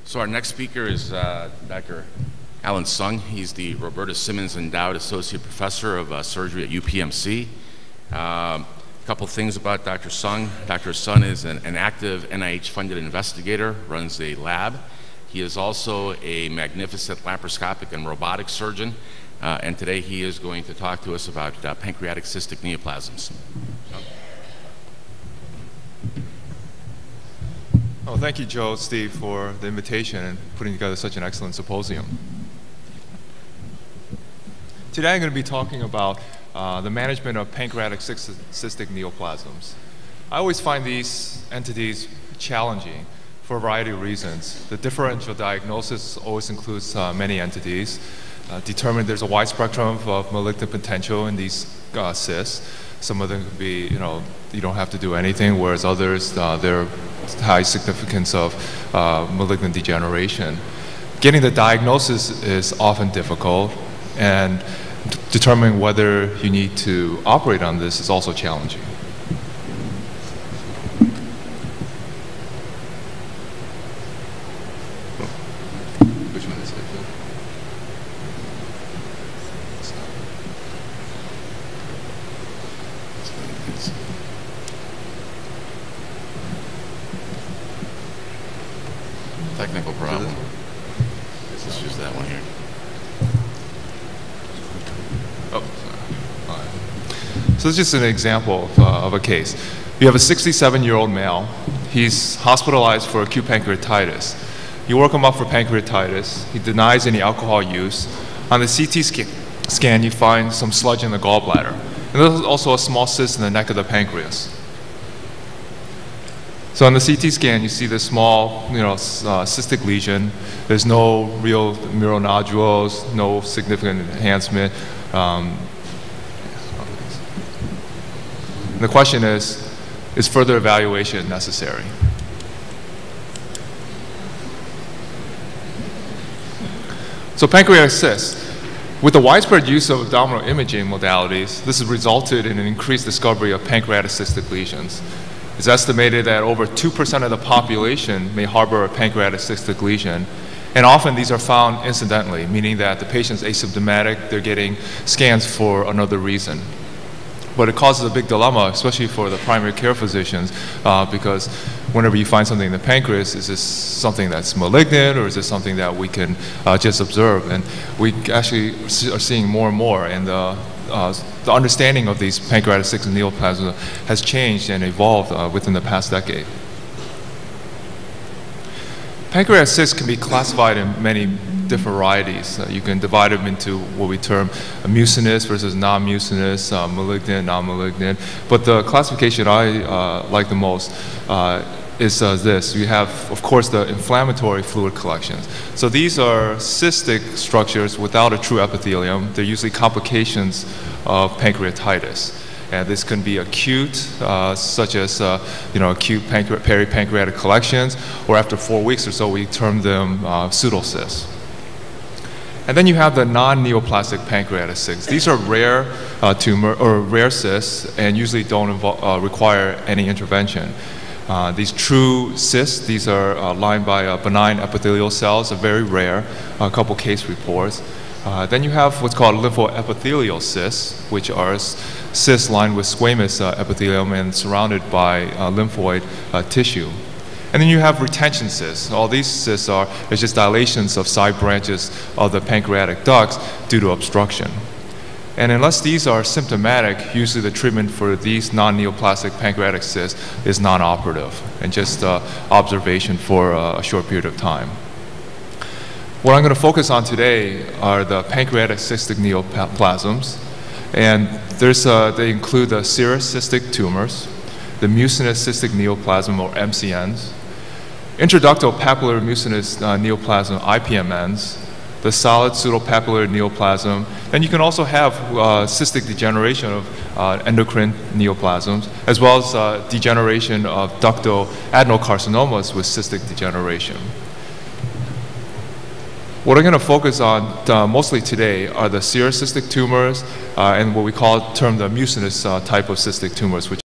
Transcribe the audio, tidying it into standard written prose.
So our next speaker is Dr. Allan Tsung. He's the Roberta Simmons Endowed Associate Professor of Surgery at UPMC. A couple things about Dr. Tsung. Dr. Tsung is an active NIH-funded investigator, runs a lab. He is also a magnificent laparoscopic and robotic surgeon, and today he is going to talk to us about pancreatic cystic neoplasms. Oh, thank you, Joe, Steve, for the invitation and putting together such an excellent symposium. Today I'm going to be talking about the management of pancreatic cystic neoplasms. I always find these entities challenging for a variety of reasons. The differential diagnosis always includes many entities. Determine there's a wide spectrum of malignant potential in these cysts. Some of them could be, you don't have to do anything, whereas others, they're high significance of malignant degeneration. Getting the diagnosis is often difficult, and determining whether you need to operate on this is also challenging. Which one is it? Technical problem. Let's use that one here. Oh, all right. So this is just an example of a case. We have a 67-year-old male. He's hospitalized for acute pancreatitis. You work him up for pancreatitis. He denies any alcohol use. On the CT scan, you find some sludge in the gallbladder. And there's also a small cyst in the neck of the pancreas. So on the CT scan, you see this small, cystic lesion. There's no real mural nodules, no significant enhancement. The question is further evaluation necessary? So pancreatic cysts. With the widespread use of abdominal imaging modalities, this has resulted in an increased discovery of pancreatic cystic lesions. It's estimated that over 2% of the population may harbor a pancreatic cystic lesion, and often these are found incidentally, meaning that the patient's asymptomatic, they're getting scans for another reason. But it causes a big dilemma, especially for the primary care physicians, because whenever you find something in the pancreas, is this something that's malignant, or is this something that we can just observe? And we actually are seeing more and more, and the understanding of these pancreatic cystic neoplasms has changed and evolved within the past decade. Pancreatic cysts can be classified in many different varieties. You can divide them into what we term mucinous versus non-mucinous, malignant, non-malignant. But the classification I like the most is this. You have, of course, the inflammatory fluid collections. So these are cystic structures without a true epithelium. They're usually complications of pancreatitis. And this can be acute, such as acute peripancreatic collections, or after 4 weeks or so, we term them pseudocysts. And then you have the non-neoplastic pancreatic cysts. These are rare rare cysts, and usually don't require any intervention. These true cysts, these are lined by benign epithelial cells, are very rare, a couple case reports. Then you have what's called lymphoepithelial cysts, which are cysts lined with squamous epithelium and surrounded by lymphoid tissue. And then you have retention cysts. All these cysts are just dilations of side branches of the pancreatic ducts due to obstruction. And unless these are symptomatic, usually the treatment for these non-neoplastic pancreatic cysts is non-operative and just observation for a short period of time. What I'm going to focus on today are the pancreatic cystic neoplasms. And they include the serous cystic tumors, the mucinous cystic neoplasm, or MCNs, intraductal papillary mucinous neoplasm, IPMNs, the solid pseudopapillary neoplasm, and you can also have cystic degeneration of endocrine neoplasms, as well as degeneration of ductal adenocarcinomas with cystic degeneration. What I'm going to focus on mostly today are the serous cystic tumors and what we term the mucinous type of cystic tumors, which